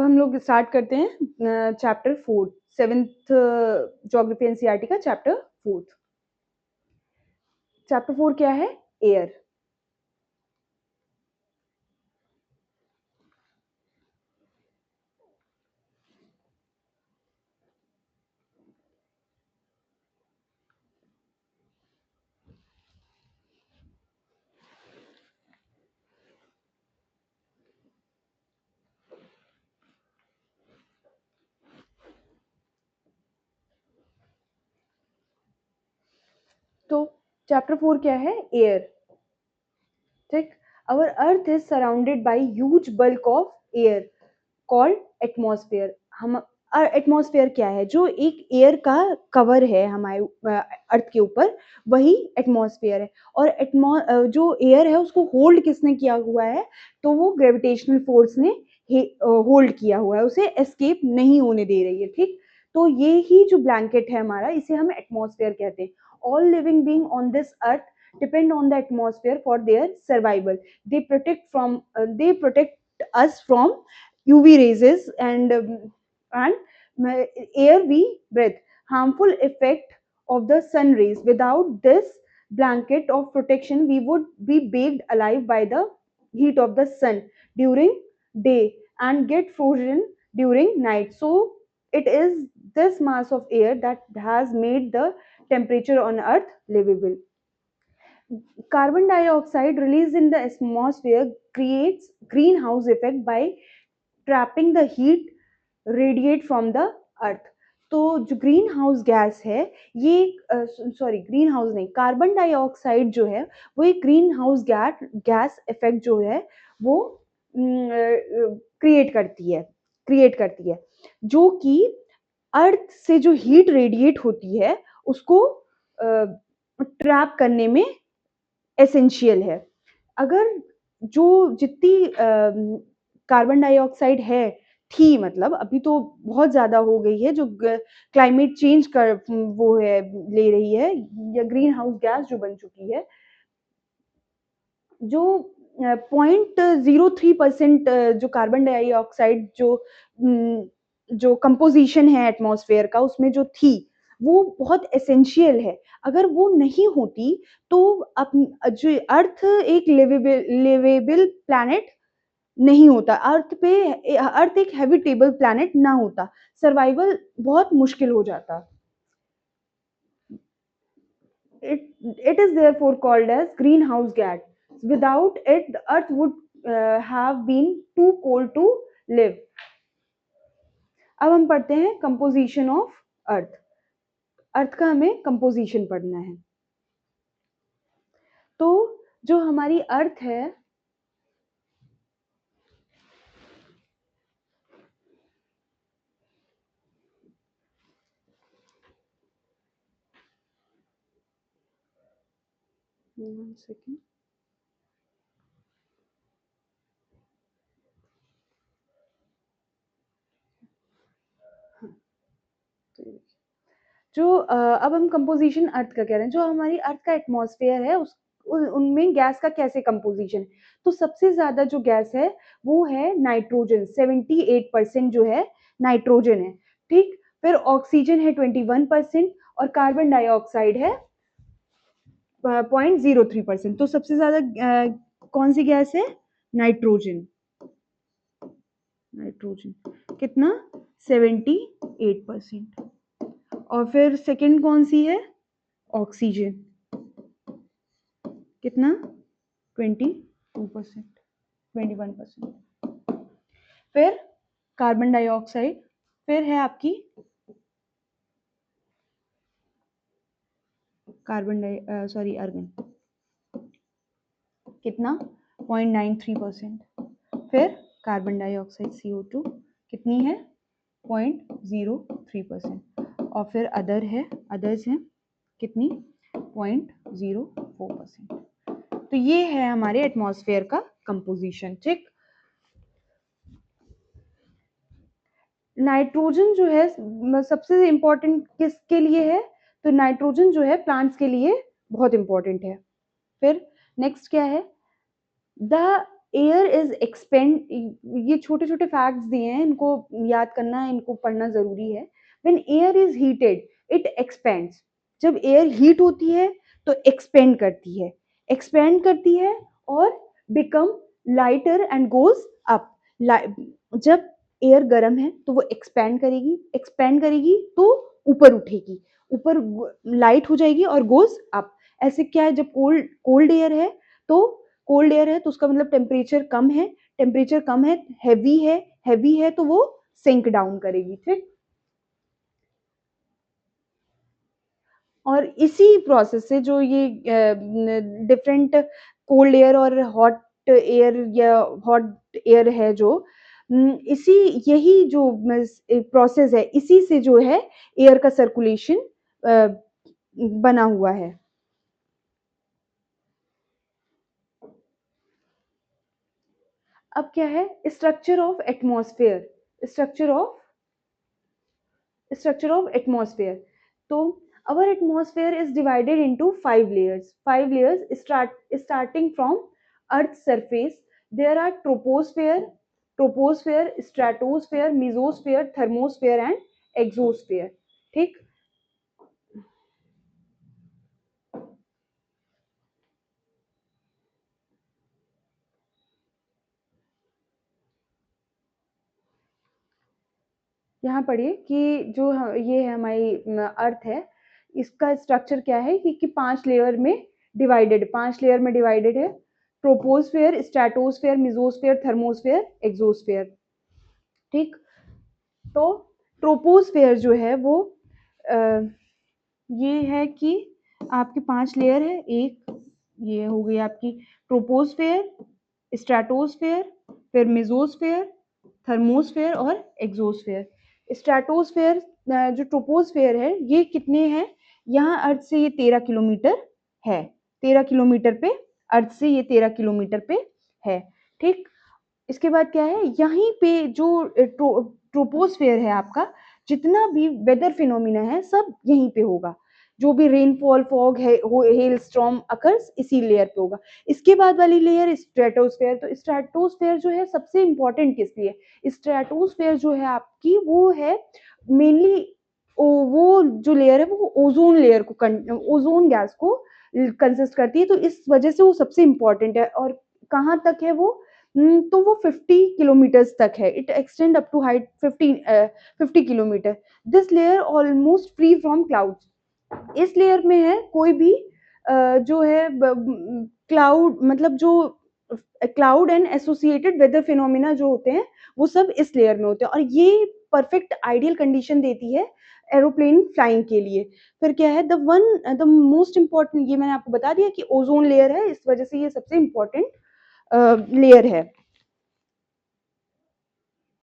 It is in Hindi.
हम लोग स्टार्ट करते हैं चैप्टर 4 7th ज्योग्राफी एनसीईआरटी का चैप्टर 4। चैप्टर 4 क्या है? एयर। तो चैप्टर 4 क्या है? एयर। ठीक। Our earth is surrounded by huge bulk of air called atmosphere. हम एटमॉस्फेयर क्या है? जो एक एयर का कवर है हमारे अर्थ के ऊपर, वही एटमॉस्फेयर है। और जो एयर है उसको होल्ड किसने किया हुआ है? तो वो ग्रेविटेशनल फोर्स ने होल्ड किया हुआ है, उसे एस्केप नहीं होने दे रही है। ठीक। तो ये ही जो ब्लैंकेट है हमारा, इसे हम एटमॉस्फेयर कहते हैं। All living being on this earth depend on the atmosphere for their survival. They protect us from UV rays and air we breathe. Harmful effect of the sun rays. Without this blanket of protection, we would be baked alive by the heat of the sun during day and get frozen during night. So it is this mass of air that has made the temperature on earth livable. Carbon dioxide released in the atmosphere creates greenhouse effect by trapping the heat radiate from the earth. तो जो ग्रीन हाउस गैस है, ये सॉरी ग्रीन हाउस नहीं, कार्बन डाइऑक्साइड जो है वो एक ग्रीन हाउस गैस इफेक्ट जो है वो क्रिएट करती है जो कि अर्थ से जो हीट रेडिएट होती है उसको ट्रैप करने में एसेंशियल है। अगर जो जितनी कार्बन डाइऑक्साइड है थी, मतलब अभी तो बहुत ज़्यादा हो गई है, जो क्लाइमेट चेंज कर वो है ले रही है, या ग्रीन हाउस गैस जो बन चुकी है, जो 0.03% जो कार्बन डाइऑक्साइड जो कंपोजिशन है एटमॉस्फेयर का, उसमें जो थी वो बहुत एसेंशियल है। अगर वो नहीं होती तो जो अर्थ एक लिवेबल प्लैनेट नहीं होता, अर्थ एक हैबिटेबल प्लैनेट ना होता, सर्वाइवल बहुत मुश्किल हो जाता। It is therefore called as greenhouse gas. Without it, the earth would have been too cold to live. अब हम पढ़ते हैं कंपोजिशन ऑफ अर्थ। अर्थ का हमें कंपोजिशन पढ़ना है। तो जो हमारी अर्थ है, one second. जो अब हम कंपोजिशन अर्थ का कह रहे हैं, जो हमारी अर्थ का एटमॉस्फेयर है उनमें गैस का कैसे कंपोजिशन। तो सबसे ज्यादा जो गैस है वो है नाइट्रोजन, 78% जो है नाइट्रोजन है। ठीक। फिर ऑक्सीजन है 21% और कार्बन डाइऑक्साइड है 0.03%। तो सबसे ज्यादा कौन सी गैस है? नाइट्रोजन। कितना? 78%। और फिर सेकंड कौन सी है? ऑक्सीजन। कितना? 22%, 21%। फिर कार्बन डाइऑक्साइड, फिर है आपकी अर्गन। कितना? 0.93%। फिर कार्बन डाइऑक्साइड CO2 कितनी है? 0.03%। और फिर अदर्स हैं कितनी? 0.04%। तो ये है हमारे एटमॉस्फेयर का कंपोजिशन। ठीक। नाइट्रोजन जो है सबसे इंपॉर्टेंट किसके लिए है? तो नाइट्रोजन जो है प्लांट्स के लिए बहुत इंपॉर्टेंट है। फिर नेक्स्ट क्या है? द एयर इज एक्सपेंड, ये छोटे छोटे फैक्ट्स दिए हैं, इनको याद करना, इनको पढ़ना जरूरी है। When air is heated it expends, जब एयर हीट होती है तो एक्सपेंड करती है और become lighter and goes up. जब एयर गर्म है तो वो एक्सपेंड करेगी तो ऊपर उठेगी, ऊपर लाइट हो जाएगी और गोज अप। ऐसे क्या है, जब कोल्ड एयर है तो कोल्ड एयर है तो उसका मतलब टेम्परेचर कम है, हैवी है तो वो सिंक डाउन करेगी, ठीक। और इसी प्रोसेस से जो ये डिफरेंट कोल्ड एयर और हॉट एयर या हॉट एयर है जो इसी यही जो प्रोसेस है, इसी से जो है एयर का सर्कुलेशन बना हुआ है। अब क्या है structure of atmosphere, structure of structure of atmosphere. So our atmosphere is divided into five layers starting from earth's surface. There are troposphere, stratosphere, mesosphere, thermosphere and exosphere, ठीक। यहाँ पढ़िए कि जो ये है हमारी अर्थ है, इसका स्ट्रक्चर क्या है कि पांच लेयर में डिवाइडेड है। Troposphere, stratosphere, mesosphere, thermosphere, exosphere, ठीक। तो ट्रोपोस्फेयर जो है वो आ, ये है कि आपके पांच लेयर है। एक ये हो गई आपकी ट्रोपोस्फेयर, स्ट्रेटोस्फेयर, फिर मिजोस्फेयर, थर्मोस्फेयर और एक्सोस्फेयर। स्ट्रेटोस्फेयर जो ट्रोपोस्फेयर है ये कितने हैं, यहाँ अर्थ से ये 13 किलोमीटर है, 13 किलोमीटर पे, अर्थ से ये 13 किलोमीटर पे है, ठीक। इसके बाद क्या है, यहीं पे जो ट्रोपोस्फेयर है आपका, जितना भी वेदर फिनोमिना है सब यहीं पे होगा। जो भी रेनफॉल, फॉग है, हेल स्टॉर्म अकर्स इसी लेयर पे होगा। इसके बाद वाली लेयर स्ट्रेटोस्फेयर। तो स्ट्रेटोस्फेयर जो है सबसे इंपॉर्टेंट किस लिए, स्ट्रेटोस्फेयर जो है आपकी वो है मेनली, वो जो लेयर है वो ओजोन लेयर को, ओजोन गैस को कंसिस्ट करती है, तो इस वजह से वो सबसे इंपॉर्टेंट है। और कहाँ तक है वो, तो वो 50 किलोमीटर्स तक है। It extend up to height 50 kilometer. This layer almost free from clouds. इस लेयर में है कोई भी जो है क्लाउड, मतलब जो cloud and associated weather phenomena जो होते हैं वो सब इस लेयर में होते हैं, और ये परफेक्ट आइडियल कंडीशन देती है एरोप्लेन फ्लाइंग के लिए। फिर क्या है, द मोस्ट इंपॉर्टेंट, ये मैंने आपको बता दिया कि ओजोन लेयर है, इस वजह से ये सबसे इंपॉर्टेंट लेयर है।